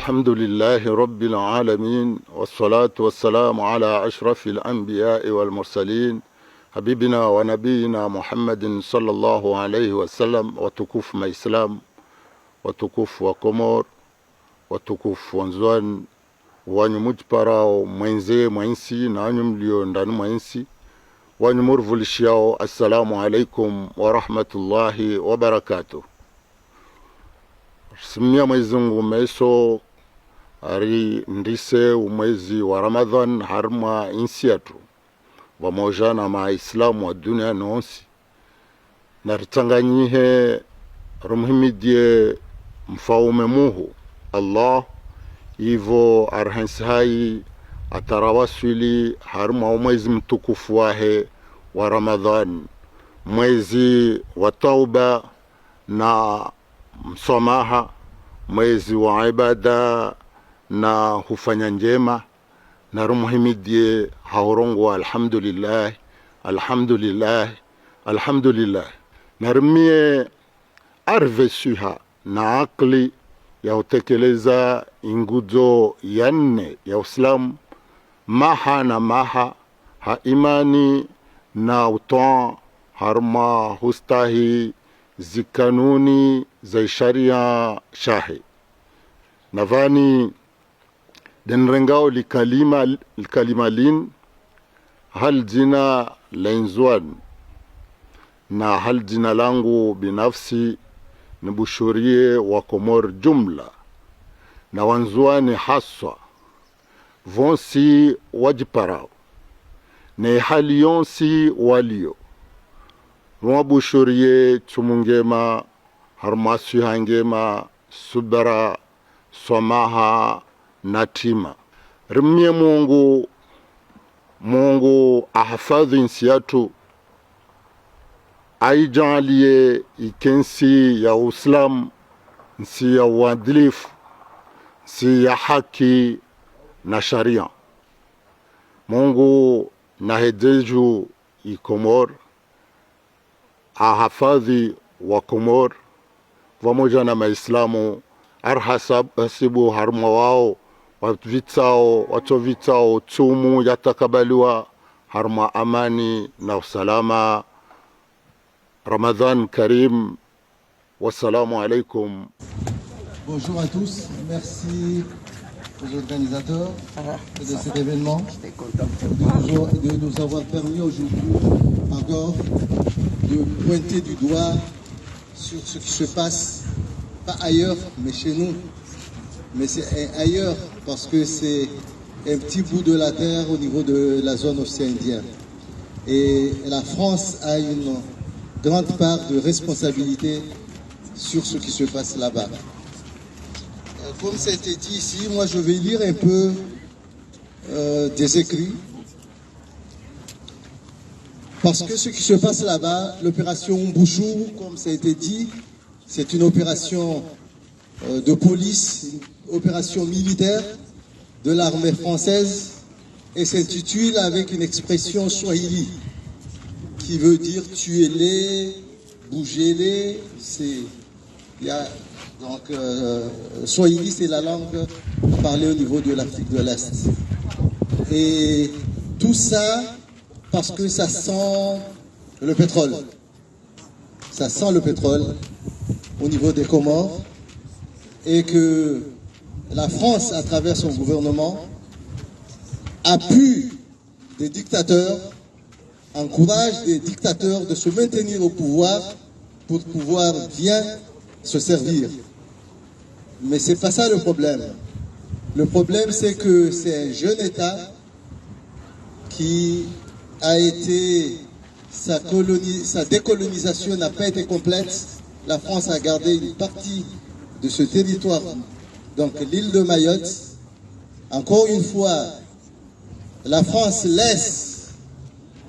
الحمد لله رب العالمين والصلاة والسلام على أشرف الأنبياء والمرسلين حبيبنا ونبينا محمد صلى الله عليه وسلم وتكوف مإسلام وتكوف وكمور وتكوف wanzwan wanyu mujparao mwenze mwensi na wanyu mlio ndani mwensi wanyu murvulishiao. Assalamu alaikum wa rahmatullahi wa barakatuh. Simia mwezi Mungu meso ari ndise umwezi wa Ramadhan harma insiatu pamoja na maislamu wa dunia nonsi naritanganyihe rumhimidie mfaume muhu Allah ivo arhansihai atarawasili harma umwezi mtukufu wahe wa Ramadhan, mwezi wa tauba na msamaha, mwezi wa ibada na hufanya njema. Na rumuhimidie haurongo alhamdulillah alhamdulillah alhamdulillah. Narumie arvesuha na akli ya utekeleza inguzo yanne ya Uislamu, maha na maha ha imani na utoa harma hustahi zikanuni za sharia shahi navani denrengao likalima lin hal jina lainzwan na hal jina langu binafsi nibushurie wa Komor jumla na wanzwani haswa vonsi wajiparao na hali yonsi walio Rumabushurie tumungema harmasu hangema subara somaha natima. Rimie Mungu ahafadhi nchi yetu, aijalie ikensi ya Uislamu, nchi ya uadilifu, nchi ya haki na sharia. Mungu nahedeju ikomor ahafadhi wa Komor pamoja na Maislamu arhasibu harma wao watovitao tumu yatakabaliwa harma amani na usalama. Ramadan Karim. Wassalamu alaikum. Bonjour à tous, merci aux organisateurs de cet événement de nous avoir permis aujourd'hui encore de pointer du doigt sur ce qui se passe, pas ailleurs, mais chez nous. Mais c'est ailleurs parce que c'est un petit bout de la terre au niveau de la zone océan Indien. Et la France a une grande part de responsabilité sur ce qui se passe là-bas. Comme ça a été dit ici, moi je vais lire un peu des écrits. Parce que ce qui se passe là-bas, l'opération Bouchou, comme ça a été dit, c'est une opération de police, une opération militaire de l'armée française et s'intitule avec une expression swahili qui veut dire tuez-les, bougez-les. Donc, swahili, c'est la langue parlée au niveau de l'Afrique de l'Est. Et tout ça parce que ça sent le pétrole. Ça sent le pétrole au niveau des Comores et que la France, à travers son gouvernement, appuie des dictateurs, encourage des dictateurs de se maintenir au pouvoir pour pouvoir bien se servir. Mais c'est pas ça le problème. Le problème, c'est que c'est un jeune État qui a été, sa décolonisation n'a pas été complète. La France a gardé une partie de ce territoire, donc l'île de Mayotte. Encore une fois, la France laisse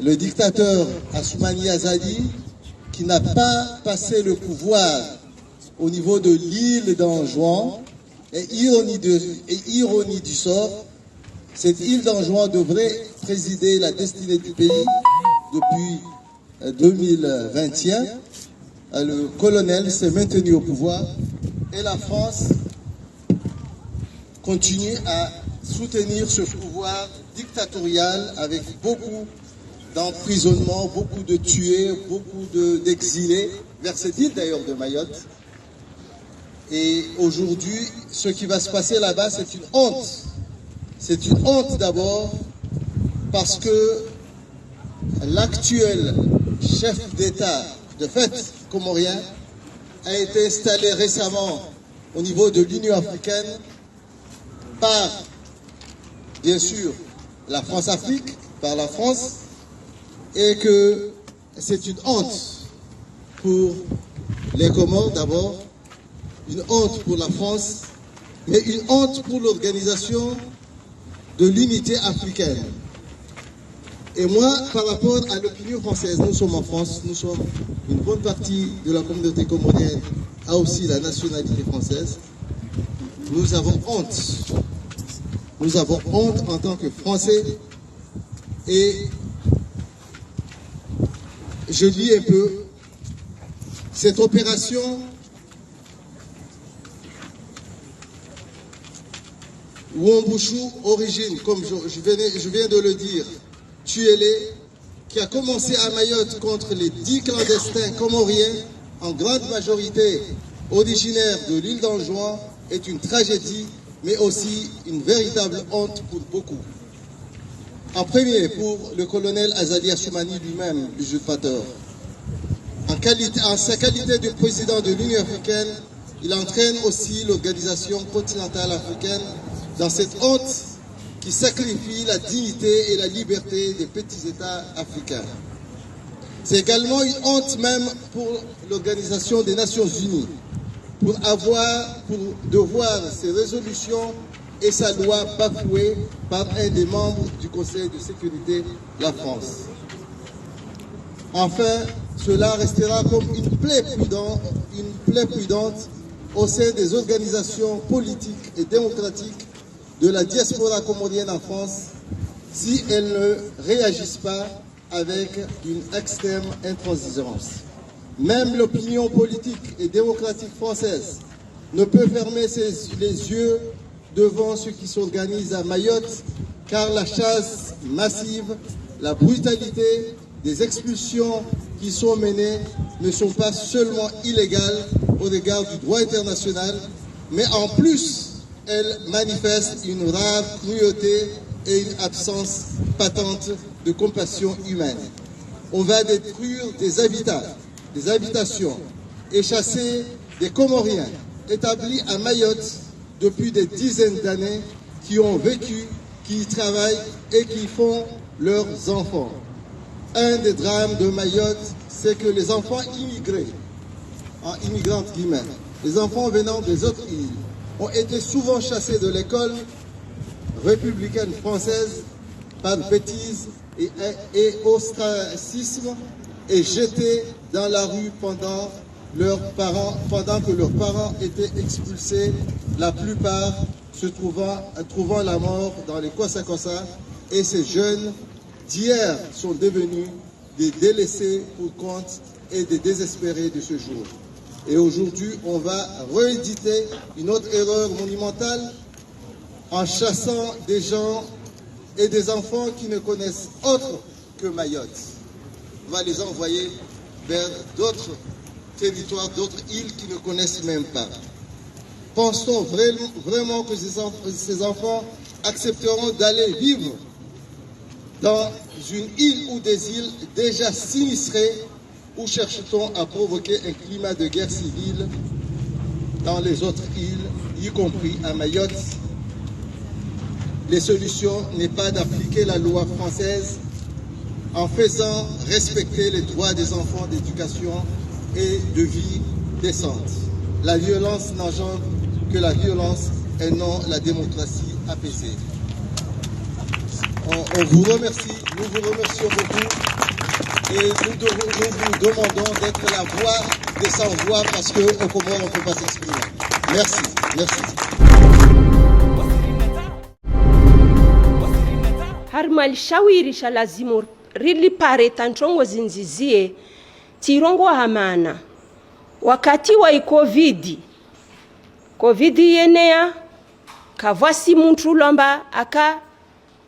le dictateur Assoumani Azali, qui n'a pas passé le pouvoir au niveau de l'île d'Anjouan. Et ironie du sort, cette île d'Anjouan devrait présider la destinée du pays depuis 2021. Le colonel s'est maintenu au pouvoir et la France continue à soutenir ce pouvoir dictatorial avec beaucoup d'emprisonnements, beaucoup de tués, beaucoup d'exilés, vers cette île d'ailleurs de Mayotte. Et aujourd'hui, ce qui va se passer là-bas, c'est une honte. C'est une honte d'abord parce que l'actuel chef d'État, de fait comorien, a été installé récemment au niveau de l'Union africaine par, bien sûr, la France-Afrique, par la France, et que c'est une honte pour les Comores d'abord, une honte pour la France, mais une honte pour l'organisation de l'unité africaine. Et moi, par rapport à l'opinion française, nous sommes en France, nous sommes une bonne partie de la communauté comorienne a aussi la nationalité française. Nous avons honte. Nous avons honte en tant que Français. Et je lis un peu cette opération Wambushu origine, comme je viens de le dire, Tuélé, qui a commencé à Mayotte contre les 10 clandestins comoriens, en grande majorité originaires de l'île d'Anjouan, est une tragédie, mais aussi une véritable honte pour beaucoup. En premier, pour le colonel Azali Assoumani lui-même, usurpateur. En sa qualité de président de l'Union africaine, il entraîne aussi l'organisation continentale africaine dans cette honte qui sacrifie la dignité et la liberté des petits États africains. C'est également une honte même pour l'Organisation des Nations Unies, de voir ses résolutions et sa loi bafouées par un des membres du Conseil de sécurité, la France. Enfin, cela restera comme une plaie prudente au sein des organisations politiques et démocratiques de la diaspora comorienne en France si elles ne réagissent pas avec une extrême intransigeance. Même l'opinion politique et démocratique française ne peut fermer les yeux devant ce qui s'organise à Mayotte, car la chasse massive, la brutalité des expulsions qui sont menées ne sont pas seulement illégales au regard du droit international, mais en plus, elles manifestent une rare cruauté et une absence patente de compassion humaine. On va détruire des habitats, des habitations et chasser des Comoriens établis à Mayotte depuis des dizaines d'années qui ont vécu, qui y travaillent et qui font leurs enfants. Un des drames de Mayotte, c'est que les enfants immigrés, en immigrantes guillemets, les enfants venant des autres îles, ont été souvent chassés de l'école républicaine française par bêtise et ostracisme et jetés dans la rue pendant que leurs parents étaient expulsés, la plupart se trouvant la mort dans les Kwassa-Kwassa, et ces jeunes d'hier sont devenus des délaissés pour compte et des désespérés de ce jour. Et aujourd'hui, on va rééditer une autre erreur monumentale en chassant des gens et des enfants qui ne connaissent autre que Mayotte. On va les envoyer vers d'autres territoires, d'autres îles qui ne connaissent même pas. Pense-t-on vraiment que ces enfants accepteront d'aller vivre dans une île ou des îles déjà sinistrées, ou cherche-t-on à provoquer un climat de guerre civile dans les autres îles, y compris à Mayotte? Les solutions n'est pas d'appliquer la loi française en faisant respecter les droits des enfants d'éducation et de vie décente. La violence n'engendre que la violence et non la démocratie apaisée. On vous remercie, nous vous remercions beaucoup et nous vous demandons d'être la voix des sans-voix parce qu'au Comores on ne peut pas s'exprimer. Merci, merci. Har malishawirisha lazima rilipare tanchongo zinzizie tirongo hamana wakati wa covid yenea kavwasi muntu lomba aka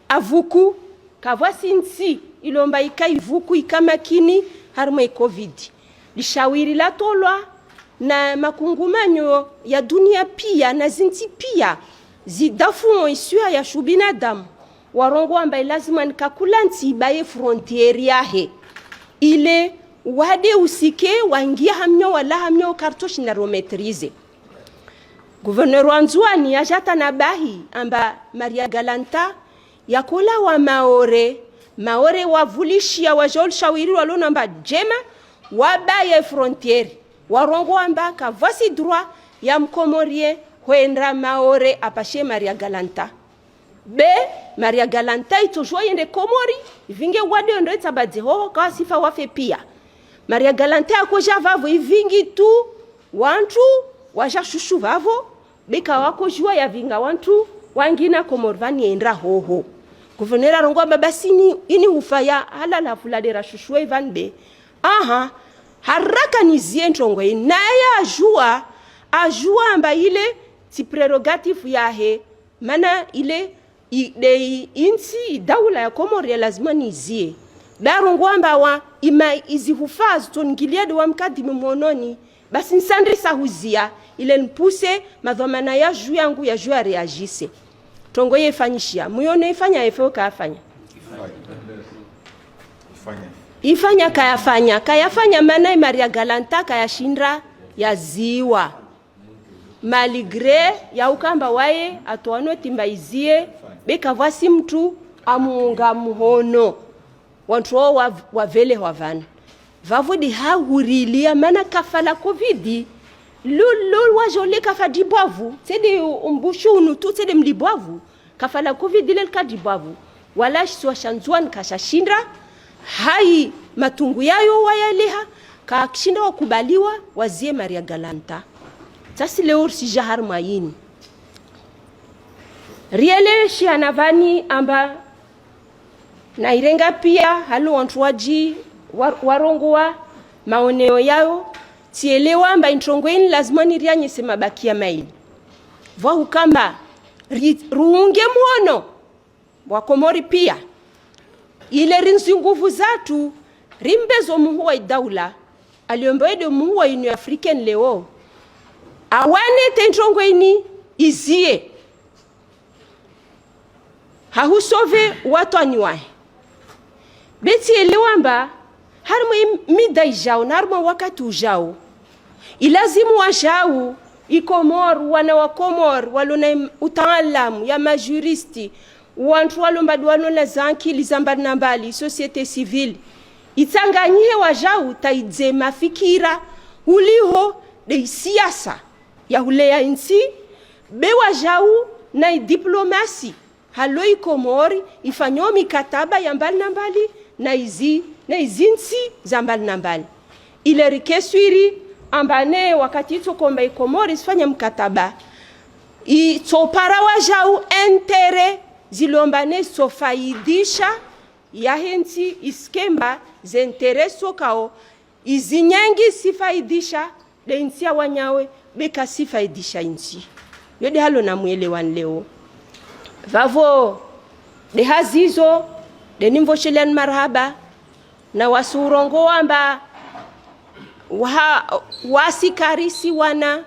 avuku kavwasi nsi ilomba ikaivuku ikamakini harma covid lishawiri la tolwa na makungumanyo ya dunia pia na zinti pia zidafu isua ya shubinadamu warongo amba lazima nikakulanti baye frontiere yahe ile wade usike wangia hamnyo wala hamnyo kartoshi na rometrize. Gouverneur Wanzuani ajata na bahi amba Maria Galanta yakola wa maore wavulishia wajol shawiri walona amba jema wabaye frontiere warongo amba kavasi droit ya mkomorie huendra maore apashe Maria Galanta be Maria Galanta itojua yende komori ivinge wade ndo itabadze ho kwa sifa wafe pia Maria Galanta akoja vavo ivingi tu wantu waja shushu vavo beka wako jua ya vinga wantu wangina komorvani endra hoho guvernera rongo babasini ini ufaya halala fuladera shushu evanbe haraka nizie ntongo inaya ajua amba ile ti prerogative yahe mana ile insi daula ya Komori lazima nizie darongo amba wa ima izihufaz tongiliade wa mkadi mmononi basi nsandri sahuzia ile npuse madhamana ya juu yangu ya juu reagisse tongo yefanyishia muyone ifanya efo kaafanya ifanya kayafanya mana Maria Galanta kayashinda ya ziwa maligre ya ukamba wae atoano timbaizie beka vasi mtu amuunga muhono wantu wavele wavana vavudi hahurilia mana kafala covid lul wajole kafadibwavu tede umbushunu tu tede mlibwavu kafala covid ile kadibwavu wala shwa shanzwan kashashinda hai matungu yayo wayaleha kashinda wakubaliwa wazie Maria Galanta tasi leo si jahar mayini riele shianavani amba na irenga pia halo wantuaji warongoa maoneo yao tielewa amba introngoini lazima nirianye sema bakia maili vwa hukamba ruunge muono wakomori pia ile rinzi nguvu zatu rimbezo muhuwa idaula aliomboede muhuwa inu African leo awane tentrongoini izie hahusove watu anywae beti elewamba harmo mida ijao na harmo wakati ujao ilazimu wajao ikomor wana wakomor walona utaalamu ya majuristi wantu walomba walona zankili zambari nambali societe civile itanganyie wajao taidze mafikira uliho de siasa ya hulea insi be wajao na diplomasi halo ikomori ifanyo mikataba ya mbali na mbali na izinsi za mbali na mbali ile rikeswiri ambane wakati ito komba ikomori isifanya mkataba itopara wajau entere zilombane sofaidisha ya henti iskemba zentere sokao izinyangi sifaidisha de insi ya wanyawe beka sifaidisha insi yode halo na mwelewan leo vavo de hazizo de nimvoshelen marhaba na wasurongo amba wasi karisi wana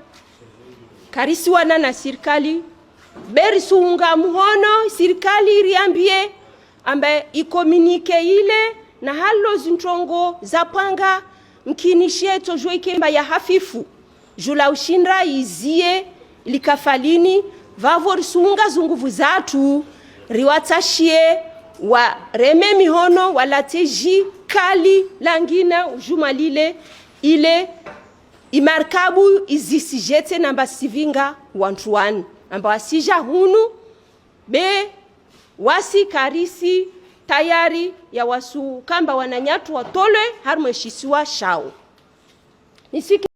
na sirikali beri suunga muhono sirikali riambie amba ikomunike ile na halo zintrongo zapanga mkinishie tojwe ikemba ya hafifu jula ushindra izie likafalini vavo risunga zunguvu zatu riwatashie wa reme mihono walateji kali langina ujuma lile ile imarkabu izisijete namba sivinga wantuani amba wasija hunu be wasi karisi tayari ya wasu kamba wananyatu watole harmeshisiwa shao nisiki